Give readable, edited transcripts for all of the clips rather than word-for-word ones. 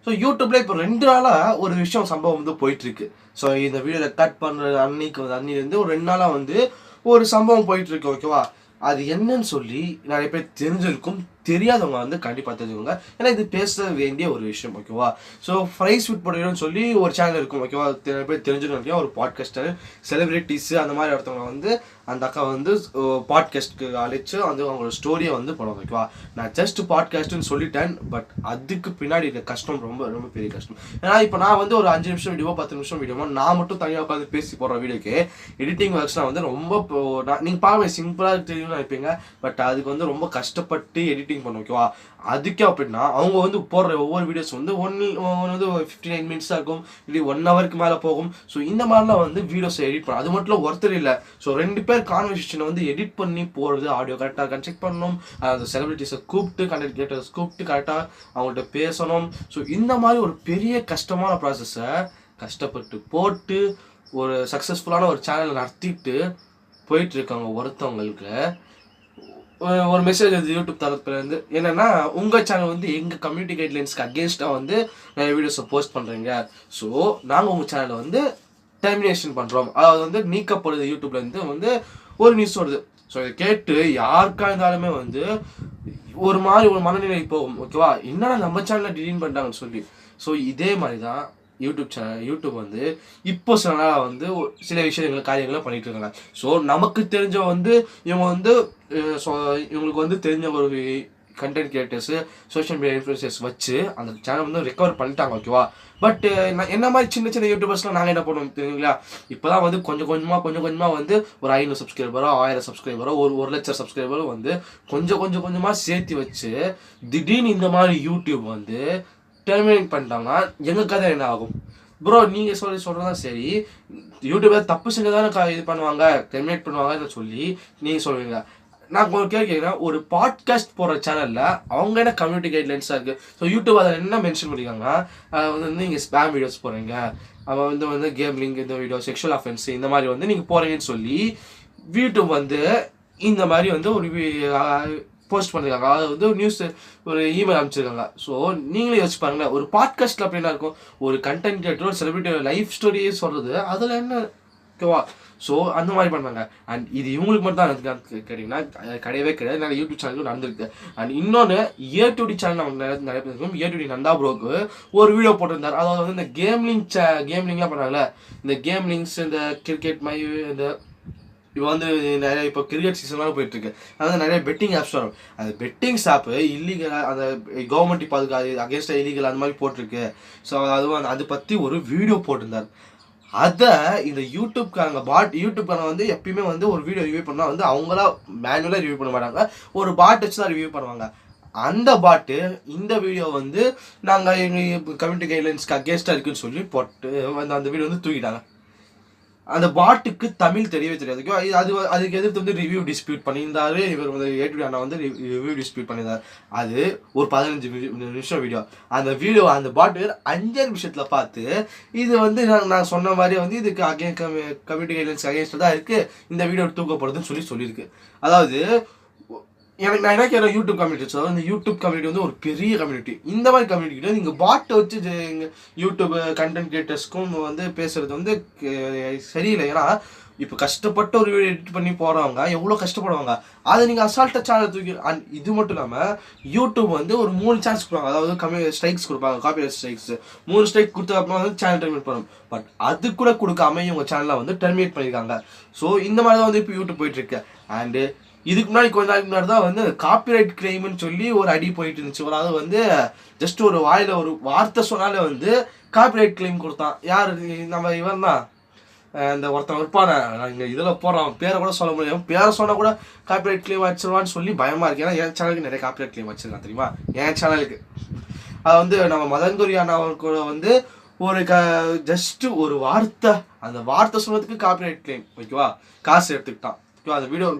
So யூடியூப்ல இப்போ 2 நாளாக ஒரு விஷயம் சம்பவம் வந்து போயிட்டு இருக்கு. ஸோ இந்த வீடியோ ரெக்கார்ட் பண்ணுற அன்னிலேருந்து ஒரு 2 நாளாக வந்து ஒரு சம்பவம் போயிட்டு இருக்கு. ஓகேவா? அது என்னன்னு சொல்லி நிறைய பேர் தெரிஞ்சிருக்கும், தெரியாதவங்க வந்து கண்டிப்பாக தெரிஞ்சுக்கோங்க. ஏன்னா இது பேச வேண்டிய ஒரு விஷயம். ஓகேவா? ஸோ ஃப்ரைஸ் வித் பொட்டேட்டோன்னு சொல்லி ஒரு சேனல் இருக்கும். ஓகேவா? நிறைய பேர் தெரிஞ்சுக்கணும். ஒரு பாட்காஸ்டர் செலிபிரிட்டிஸ் அந்த மாதிரி இடத்தவங்க வந்து அந்த அக்கா வந்து பாட்காஸ்ட்க்கு அழைச்சு வந்து அவங்களோட ஸ்டோரியை வந்து போடுவாங்க. ஓகேவா? நான் ஜஸ்ட் பாட்காஸ்ட்னு சொல்லிட்டேன், பட் அதுக்கு பின்னாடி இருக்க கஷ்டம் ரொம்ப ரொம்ப பெரிய கஷ்டம். ஏன்னா இப்போ நான் வந்து ஒரு 5 நிமிஷம் வீடியோ 10 நிமிஷம் வீடியோ நான் மட்டும் தனியாக உட்காந்து பேசி போடுற வீடியோக்கு எடிட்டிங் ஒர்க்ஸ்லாம் வந்து ரொம்ப நீங்கள் பாருங்க சிம்பிளாக தெரியும்னு நினைப்பீங்க, பட் அதுக்கு வந்து ரொம்ப கஷ்டப்பட்டு எடிட்டிங் பண்ணும். ஓகேவா? அதுக்கே அப்படின்னா அவங்க வந்து போடுற ஒவ்வொரு வீடியோஸ் வந்து வந்து 59 மினிட்ஸ் தான் இருக்கும், இல்லை 1 ஹவருக்கு மேலே போகும். ஸோ இந்த மாதிரிலாம் வந்து வீடியோஸ் எடிட் பண்ண அது மட்டும் ஒருத்தர் இல்லை. ஸோ 2 பேர் கான்வர்சேஷனை வந்து எடிட் பண்ணி போகிறது, ஆடியோ கரெக்டாக செக் பண்ணணும், அந்த செலிபிரிட்டிஸை கூப்பிட்டு கண்டென்ட் கிரியேட்டர்ஸ் கூப்பிட்டு கரெக்டாக அவங்கள்ட்ட பேசணும். ஸோ இந்த மாதிரி ஒரு பெரிய கஷ்டமான ப்ராசஸை கஷ்டப்பட்டு போட்டு ஒரு சக்ஸஸ்ஃபுல்லான ஒரு சேனல் நடத்திட்டு போயிட்டு இருக்காங்க ஒருத்தவங்களுக்கு ஒரு மெசேஜ் வந்து யூடியூப் தரப்புலேருந்து என்னென்னா, உங்கள் சேனல் வந்து எங்கள் கம்யூனிட்டி கைட்லைன்ஸ்க்கு அகேன்ஸ்டாக வந்து நிறைய வீடியோஸை போஸ்ட் பண்ணுறீங்க. ஸோ நாங்கள் உங்கள் சேனலை வந்து டெர்மினேஷன் பண்ணுறோம், அதாவது வந்து நீக்கப்படுது யூடியூப்லேருந்து வந்து ஒரு நியூஸ் வருது. ஸோ இதை கேட்டு யாருக்காக இருந்தாலுமே வந்து ஒரு மாதிரி ஒரு மனநிலை போகும். ஓகேவா? என்னன்னா நம்ம சேனலை டிலீட் பண்ணிட்டாங்கன்னு சொல்லி. ஸோ இதே மாதிரி தான் யூடியூப் வந்து இப்போ சில நாளாக வந்து சில காரியங்களை பண்ணிட்டு இருக்காங்க. ஸோ நமக்கு தெரிஞ்ச வந்து இவங்க வந்து இவங்களுக்கு வந்து தெரிஞ்ச ஒரு content creators social media influencers வச்சு அந்த சேனல் வந்து ரெக்கவர் பண்ணிட்டாங்க. ஓகேவா? பட் என்ன மாதிரி சின்ன சின்ன யூடியூபர்ஸ்லாம் நாங்கள் என்ன பண்ணுவோம் தெரியுங்களா? இப்போ தான் வந்து கொஞ்சம் கொஞ்சமாக வந்து ஒரு 500 சப்ஸ்கிரைபரோ 1000 சப்ஸ்கிரைபரோ ஒரு லட்சம் சப்ஸ்கிரைபரோ வந்து கொஞ்சமாக சேர்த்து வச்சு திடீர்னு இந்த மாதிரி யூடியூப் வந்து டெர்மினேட் பண்ணிட்டாங்கன்னா எங்கள் கதை என்ன ஆகும்? ப்ரோ நீங்கள் சொல்கிறதா சரி, யூடியூப்பில் தப்பு செஞ்சதானே இது பண்ணுவாங்க, டெர்மினேட் பண்ணுவாங்கன்னு சொல்லி நீங்கள் சொல்லுவீங்க. நான் ஒரு கேட்குறேன், ஒரு பாட்காஸ்ட் போடுற சேனலில் அவங்க என்ன கம்யூனிட்டி கைட்லைன்ஸாக இருக்குது. ஸோ யூடியூப் அதில் என்ன மென்ஷன் பண்ணியிருக்காங்க, வந்து நீங்கள் ஸ்பேம் வீடியோஸ் போடுறீங்க, அவன் வந்து கேம் லிங்க் இந்த வீடியோ செக்ஷுவல் அஃபென்ஸ் இந்த மாதிரி வந்து நீங்கள் போகிறீங்கன்னு சொல்லி யூடியூப் வந்து இந்த மாதிரி வந்து ஒரு போஸ்ட் பண்ணியிருக்காங்க, அதாவது வந்து நியூஸ் ஒரு இமெயில் அனுப்பிச்சிருக்காங்க. ஸோ நீங்களே யோசிச்சு பாருங்களேன், ஒரு பாட்காஸ்ட்டில் அப்படின்னா இருக்கும், ஒரு கண்டென்ட் கிரியேட்டர் ஒரு செலிபிரிட்டி லைஃப் ஸ்டோரியே சொல்கிறது, அதில் என்ன? ஓகேவா? ஸோ அந்த மாதிரி பண்ணாங்க. அண்ட் இது இவங்களுக்கு மட்டும் தான் கேட்டிங்கன்னா கிடையவே கிடையாது, நிறைய யூடியூப் சேனலுக்கும் நடந்திருக்கு. அண்ட் இன்னொன்று ஏடிடி சேனல் நமக்கு நிறைய பேர் இருக்கும். ஏடிடி நந்தா ப்ரோக்கு ஒரு வீடியோ போட்டிருந்தார், அதாவது வந்து இந்த கேம்லிங்லாம் பண்ணாங்கல்ல, இந்த கேம் லிங்க்ஸ் இந்த கிரிக்கெட் இந்த இப்போ வந்து நிறைய இப்போ கிரிக்கெட் சீசன்லாம் போயிட்டுருக்கு, அதாவது நிறைய பெட்டிங் ஆப்ஸ் வரும். அந்த பெட்டிங்ஸ் ஆப்பு இல்லீகலாக அந்த கவர்மெண்ட் இப்போ அதுக்கு அகேன்ஸ்டாக இல்லீகல் அந்த மாதிரி போட்டிருக்கு. ஸோ அதுவும் அதை பற்றி ஒரு வீடியோ போட்டிருந்தார். அதை இந்த யூடியூப்காரங்க வந்து எப்பயுமே வந்து ஒரு வீடியோ ரிவ்யூ பண்ணால் வந்து அவங்களா மேனுவலாக ரிவ்யூ பண்ண மாட்டாங்க, ஒரு பாட் வச்சு தான் ரிவ்யூ பண்ணுவாங்க. அந்த பாட்டு இந்த வீடியோ வந்து நாங்கள் எங்கள் கம்யூனிட்டி கைட்லைன்ஸ்க்கு அகேன்ஸ்டாக இருக்குன்னு சொல்லி போட்டு அந்த வீடியோ வந்து தூக்கிட்டாங்க. அந்த பாட்டுக்கு தமிழ் தெரியவே தெரியாது. அதுக்கு எதிர்த்து வந்து ரிவ்யூ டிஸ்பியூட் பண்ணியிருந்தாரு இவர் வந்து ஏடிடி அண்ணா வந்து ரிவ்யூ டிஸ்பியூட் பண்ணியிருந்தார். அது ஒரு 15 நிமிஷம் வீடியோ. அந்த வீடியோ அந்த பாட்டு 5 நிமிஷத்தில் பார்த்து இது வந்து நான் சொன்ன மாதிரி வந்து இதுக்கு கம்யூனிட்டி கைட்லைன்ஸ் அகேன்ஸ்டாக தான் இருக்குது, இந்த வீடியோ தூக்கப்படுதுன்னு சொல்லியிருக்கு. அதாவது நான் என்ன கேட்குறேன், யூடியூப் கம்யூனிட்டி, அதாவது இந்த யூடியூப் கம்யூனிட்டி வந்து ஒரு பெரிய கம்யூனிட்டி. இந்த மாதிரி கம்யூனிட்டி நீங்கள் பாட்டை வச்சு யூடியூப் கண்டென்ட் கிரியேட்டர்ஸ்க்கும் வந்து பேசுறது வந்து சரியில்லை. ஏன்னா இப்போ கஷ்டப்பட்டு ஒரு வீடியோ எடிட் பண்ணி போகிறவங்க எவ்வளோ கஷ்டப்படுவாங்க, அதை நீங்கள் அசால்ட்டாக சேனல் தூக்கி. அண்ட் இது மட்டும் இல்லாமல் யூடியூப் வந்து ஒரு 3 சான்ஸ் கொடுப்பாங்க, அதாவது ஸ்ட்ரைக்ஸ் கொடுப்பாங்க, காப்பிரைட் ஸ்ட்ரைக்ஸ். 3 ஸ்ட்ரைக் கொடுத்த அப்புறம் வந்து சேனல் டெர்மினேட் பண்ணும். பட் அது கூட கொடுக்காம இவங்க சேனலை வந்து டெர்மினேட் பண்ணியிருக்காங்க. ஸோ இந்த மாதிரி தான் வந்து இப்போ யூடியூப் போயிட்டுருக்கு. அண்டு இதுக்கு முன்னாடி கொஞ்ச நாளைக்கு முன்னாடி தான் வந்து காப்பிரைட் கிளைம்னு சொல்லி ஒரு அடி போயிட்டு இருந்துச்சு. அதாவது வந்து ஜஸ்ட் ஒரு வாயில் ஒரு வார்த்தை சொன்னாலே வந்து காப்பிரைட் கிளைம் கொடுத்தான். யார்? நம்ம இவன் தான், இந்த ஒருத்தன் இருப்பான, நான் இங்கே இதில் போடுறான், பேரை கூட சொல்ல முடியும், பேரை சொன்னால் கூட காப்பிரைட் கிளைம் வச்சிருவான்னு சொல்லி பயமாக இருக்கு. ஏன்னா என் சேனலுக்கு நிறைய காப்பிரைட் கிளைம் வச்சிருக்கான் தெரியுமா, என் சேனலுக்கு. அது வந்து நம்ம மதன்குரி அண்ணாவுக்கு வந்து ஒரு ஜஸ்ட்டு ஒரு வார்த்தை, அந்த வார்த்தை சொன்னதுக்கு காப்பிரைட் கிளைம். ஓகேவா? காசு எடுத்துக்கிட்டான். அந்த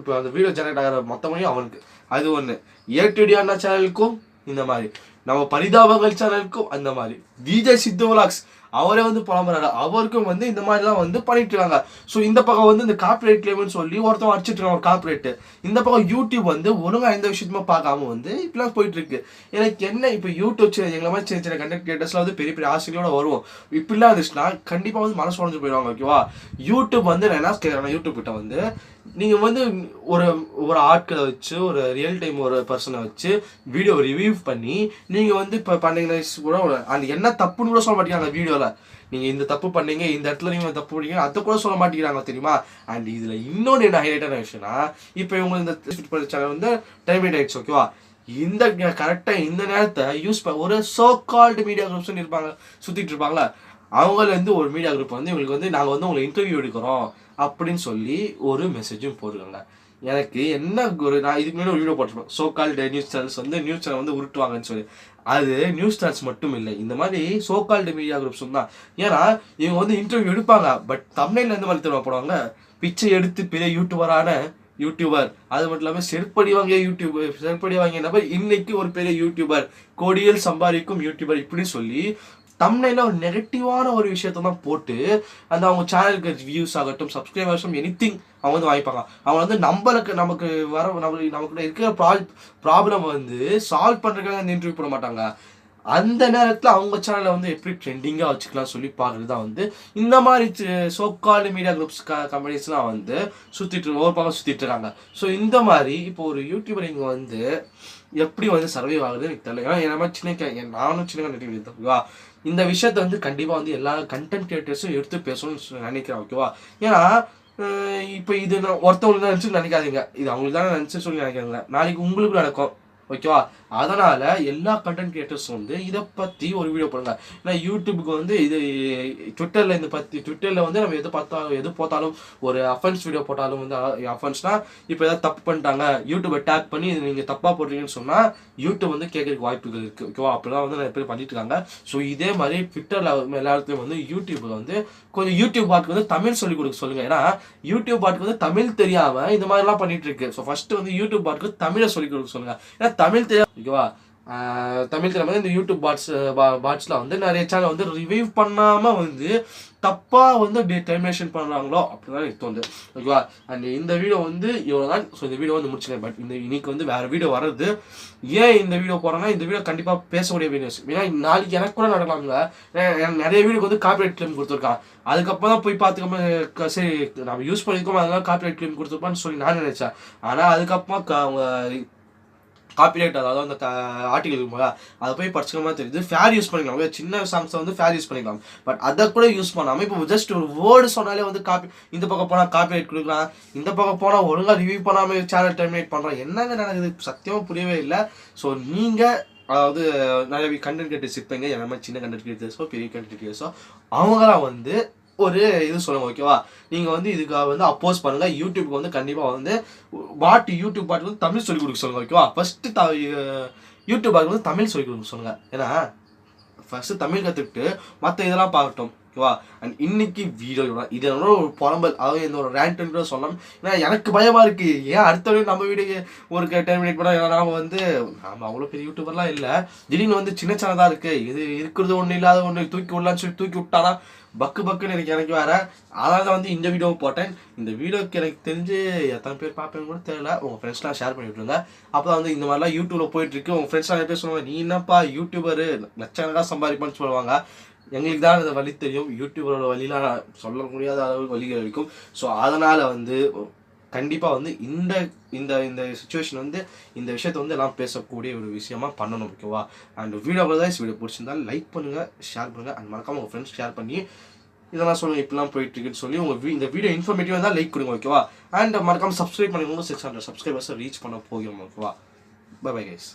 வீடியோ ஜெனரேட் ஆகிற மொத்தமையும் அவனுக்கு. அது ஒன்று. ஏடிடி அண்ணா சேனலுக்கும் இந்த மாதிரி, நம்ம பரிதாபங்கள் சேனலுக்கும் அந்த மாதிரி, விஜய் சித்து விலாக்ஸ் அவரே வந்து புலம்புறாரு. அவருக்கும் வந்து இந்த மாதிரிலாம் வந்து பண்ணிட்டு இருக்காங்க. ஸோ இந்த பக்கம் வந்து இந்த காப்பிரைட் கிளைம்னு சொல்லி ஒருத்தன் அடிச்சிட்டு இருக்கான் ஒரு காப்பிரைட். இந்த பக்கம் யூடியூப் வந்து ஒழுங்கா எந்த விஷயத்துமே பார்க்காம வந்து இப்படிலாம் போயிட்டு இருக்கு. எனக்கு என்ன இப்போ யூடியூப் எங்களை மாதிரி சின்ன சின்ன கண்டென்ட் கிரியேட்டர்ஸ்லாம் வந்து பெரிய பெரிய ஆசைகளோட வருவோம். இப்படிலாம் இருந்துச்சுன்னா கண்டிப்பாக வந்து மனசு உடஞ்சு போயிடுவாங்க. ஓகேவா? யூடியூப் வந்து நான் என்ன கேட்குறேன், யூடியூப் கிட்ட வந்து நீங்கள் வந்து ஒரு ஒரு ஆட்களை வச்சு ஒரு ரியல் டைம் ஒரு பர்சனை வச்சு வீடியோ ரிவ்யூ பண்ணி நீங்கள் வந்து இப்போ பண்ணீங்கன்னா கூட அந்த என்ன தப்புன்னு கூட சொல்ல மாட்டேங்கிறாங்க வீடியோவில். நீங்கள் இந்த தப்பு பண்ணீங்க, இந்த இடத்துல நீங்கள் தப்பு பண்ணீங்க, அதை கூட சொல்ல மாட்டேங்கிறாங்க தெரியுமா? அண்ட் இதில் இன்னொன்று என்ன ஹைலைட்டான விஷயம்னா, இப்போ இவங்க இந்த சேனல் வந்து டைமிட் ஆயிடுச்சு. ஓகேவா? இந்த கரெக்டாக இந்த நேரத்தை யூஸ் பண்ண ஒரு சோ கால்டு மீடியா குரூப்ஸ்ன்னு இருப்பாங்க, சுற்றிட்டு இருப்பாங்களா, அவங்கள வந்து ஒரு மீடியா குரூப் வந்து இவங்களுக்கு வந்து நாங்கள் வந்து உங்களை இன்டர்வியூ எடுக்கிறோம் அப்படின்னு சொல்லி ஒரு மெசேஜும் போட்டுருக்காங்க. எனக்கு என்ன ஒரு நான் இதுக்கு முன்னாடி ஒரு வீடியோ போட்டிருப்பேன், சோ கால்டு நியூஸ் சேனல்ஸ் வந்து நியூஸ் சேனல் வந்து உருட்டுவாங்கன்னு சொல்லி. அது நியூஸ் சேனல்ஸ் மட்டும் இல்லை, இந்த மாதிரி சோ கால்டு மீடியா குரூப்ஸ் தான். ஏன்னா இவங்க வந்து இன்டர்வியூ எடுப்பாங்க, பட் தமிழ்ல எந்த மாதிரி தெரியுமா போடுவாங்க, பிச்சை எடுத்து பெரிய யூடியூபரான யூடியூபர், அது மட்டும் இல்லாமல் செருப்படி வாங்கிய யூடியூபர், செருப்படி வாங்கிய நபர் இன்னைக்கு ஒரு பெரிய யூடியூபர், கோடியில் சம்பாதிக்கும் யூடியூபர் இப்படின்னு சொல்லி தம்ப்நெயில்ல ஒரு நெகட்டிவான ஒரு விஷயத்த தான் போட்டு அந்த அவங்க சேனலுக்கு வியூஸ் ஆகட்டும், சப்ஸ்கிரைபர்ஸும் எனிதிங் அவங்க வந்து வாங்கிப்பாங்க. அவங்க வந்து நமக்கு வர நமக்கு இருக்கிற ப்ராப்ளம் வந்து சால்வ் பண்ணுறதுக்காக அந்த இன்டர்வியூ போட மாட்டாங்க. அந்த நேரத்தில் அவங்க சேனலை வந்து எப்படி ட்ரெண்டிங்காக வச்சுக்கலாம் சொல்லி பார்க்குறது தான் வந்து இந்த மாதிரி சோக்கால்டு மீடியா குரூப்ஸ் கம்பெனிஸ்லாம் வந்து ஒரு பக்கம் சுற்றிட்டு இருக்காங்க. ஸோ இந்த மாதிரி இப்போ ஒரு யூடியூபர் இங்கே வந்து எப்படி வந்து சர்வே ஆகுதுன்னு எனக்கு தெரியல. ஏன்னா நானும் சின்ன கண்டென்ட் ஓகேவா, இந்த விஷயத்த வந்து கண்டிப்பாக வந்து எல்லா கண்டென்ட் கிரியேட்டர்ஸும் எடுத்து பேசணும்னு நினைக்கிறேன். ஓகேவா? ஏன்னா இப்போ இது நான் ஒருத்தவங்களுக்கு தான் நினச்சி நினைக்காதீங்க, இது அவங்களுக்கு தானே நினச்சி சொல்லி நினைக்காதீங்க, நாளைக்கு உங்களுக்கு நடக்கும். ஓகேவா? அதனால எல்லா கண்டென்ட் கிரியேட்டர்ஸும் வந்து இதை பற்றி ஒரு வீடியோ போடுங்க. ஏன்னா யூடியூபுக்கு வந்து இது ட்விட்டரில் வந்து நம்ம எது போட்டாலும் ஒரு அஃபென்ஸ் வீடியோ போட்டாலும் வந்து அஃபென்ஸ்னா இப்போ ஏதாவது தப்பு பண்ணிட்டாங்க, யூடியூப்பை டேக் பண்ணி இது நீங்கள் தப்பாக போடுறீங்கன்னு சொன்னால் யூடியூப் வந்து கேட்கறதுக்கு வாய்ப்புகள் இருக்குது. ஓகேவா? அப்படிலாம் வந்து நிறைய பேர் பண்ணிட்டு இருக்காங்க. ஸோ இதே மாதிரி ட்விட்டரில் எல்லாத்துலேயும் வந்து யூடியூப்பில் வந்து கொஞ்சம் யூடியூப் பாட்டுக்கு வந்து தமிழ் சொல்லிக் கொடுக்க சொல்லுங்க. ஏன்னா யூடியூப் பாட்டுக்கு வந்து தமிழ் தெரியாமல் இந்த மாதிரிலாம் பண்ணிட்டு இருக்கு. ஸோ ஃபர்ஸ்ட் வந்து யூடியூப் பாட்டுக்கு தமிழை சொல்லிக் கொடுக்க சொல்லுங்க. ஏன்னா தமிழ் தெரியாது. ஓகேவா? தமிழ் தெரியாமல் இந்த யூடியூப் பாட்ஸ்லாம் வந்து நிறைய சேனல் வந்து ரிவ்யூ பண்ணாமல் வந்து தப்பாக வந்து டெர்மினேஷன் பண்ணுறாங்களோ அப்படிதான் எனக்கு தோணுது. ஓகேவா? அண்ட் இந்த வீடியோ வந்து இவ்வளோ தான். ஸோ இந்த வீடியோ வந்து முடிச்சுக்கேன். பட் இன்னைக்கு வந்து வேறு வீடியோ வர்றது, ஏன் இந்த வீடியோ போகிறேன்னா இந்த வீடியோ கண்டிப்பாக பேசக்கூடிய வீடியோஸ். ஏன்னா நாளைக்கு எனக்கு கூட நடக்கலாம்ல, நிறைய வீடியோக்கு வந்து காப்பிரைட் கிளைம் கொடுத்துருக்கான். அதுக்கப்புறம் தான் போய் பார்த்துக்காம சரி நம்ம யூஸ் பண்ணியிருக்கோம் அதனால காப்பிரைட் கிளைம் கொடுத்துருப்பான்னு சொல்லி நான் நினச்சேன். ஆனால் அதுக்கப்புறம் அவங்க காப்பிரைட் அதாவது அந்த ஆர்டிகல் இருக்கும்போது அதை போய் படிச்சுக்கமா தெரியுது, ஃபேர் யூஸ் பண்ணிக்கலாம். சின்ன சாங்ஸை வந்து ஃபேர் யூஸ் பண்ணிக்கலாம். பட் அதை கூட யூஸ் பண்ணாமல் இப்போ ஜஸ்ட் ஒரு வேர்டு சொன்னாலே வந்து இந்த பக்கம் போனால் காப்பிரைட் கொடுக்கலாம், இந்த பக்கம் போனால் ஒழுங்காக ரிவ்யூ பண்ணாமல் சேனல் டெர்மினேட் பண்ணுறோம். என்னங்க நடக்குது சத்தியமாக புரியவே இல்லை. ஸோ நீங்கள் அதாவது நிறைய கண்டென்ட் கிரியேட்டர்ஸ் இருப்பீங்க, எல்லாமே சின்ன கண்டென்ட் கிரியேட்டர்ஸோ பெரிய கண்டென்ட் கிரியேட்டர்ஸோ, அவங்களாம் வந்து ஒரு இது சொல்லுங்க. ஓகேவா? நீங்கள் வந்து இதுக்காக வந்து அப்போஸ் பண்ணுங்கள். யூடியூப்க்கு வந்து கண்டிப்பாக வந்து யூடியூப் பாட்டு வந்து தமிழ் சொல்லிக் கொடுக்க சொல்லுங்கள். ஓகேவா? ஃபஸ்ட்டு யூடியூப் பாட்டு வந்து தமிழ் சொல்லிக் கொடுக்க சொல்லுங்கள். ஏன்னா ஃபஸ்ட்டு தமிழ் கற்றுக்கிட்டு மற்ற இதெல்லாம் பார்க்கட்டும். ஓகேவா? அண்ட் இன்னைக்கு வீடியோ இது ஒரு புலம்பல், அதாவது இந்த ஒரு ரேண்ட்னு கூட சொல்லலாம். ஏன்னா எனக்கு பயமாக இருக்குது, ஏன் அடுத்த நம்ம வீடியோ ஒரு டெர்மினேட் பண்ணால். ஏன்னா நாம் வந்து நம்ம அவ்வளோ பெரிய யூடியூபர்லாம் இல்லை, திடீர்னு வந்து சின்ன சேனல் தான் இருக்குது, இது இருக்கிறது ஒன்று இல்லாத ஒன்று தூக்கி விடலான்னு சொல்லி தூக்கி விட்டானா பக்குன்னு எனக்கு வேற. அதனால தான் வந்து இந்த வீடியோவை போட்டேன். இந்த வீடியோக்கு எனக்கு தெரிஞ்சு எத்தனை பேர் பார்ப்பேன்னு கூட தெரியல. உங்கள் ஃப்ரெண்ட்ஸ்லாம் ஷேர் பண்ணி விட்டுருங்க. அப்போ தான் வந்து இந்த மாதிரிலாம் யூடியூப்ல போயிட்டுருக்கு. உங்கள் ஃப்ரெண்ட்ஸ்லாம் நிறைய பேர் சொல்லுவாங்க, நீ என்னப்பா யூடியூபரு லட்சக்கணக்காக சம்பாதிப்பான்னு சொல்லுவாங்க. எங்களுக்கு தான் இந்த வழி தெரியும், யூடியூபரோட வழிலாம் சொல்ல முடியாத அளவுக்கு வழிகள் இருக்கும். ஸோ அதனால் வந்து கண்டிப்பாக வந்து இந்த இந்த இந்த சுச்சுவேஷன் வந்து இந்த விஷயத்தை வந்து எல்லாம் பேசக்கூடிய ஒரு விஷயமா பண்ணணும். ஓகேவா? அண்ட் வீடியோ பிடிச்சிருந்தாலும் லைக் பண்ணுங்கள், ஷேர் பண்ணுங்கள். அண்ட் மறக்காமல் உங்கள் ஃப்ரெண்ட்ஸ் ஷேர் பண்ணி இதெல்லாம் சொல்லுங்கள் இப்படிலாம் போயிட்டுருக்குன்னு சொல்லி இந்த வீடியோ இன்ஃபர்மேட்டிவாக தான் லைக் கொடுங்க. ஓகேவா? அண்ட் மறக்காமல் சப்ஸ்கிரைப் பண்ணிக்கோங்க. 600 சப்ஸ்கிரைபர்ஸை ரீச் பண்ண போகிறோம். ஓகேவா? Bye bye guys.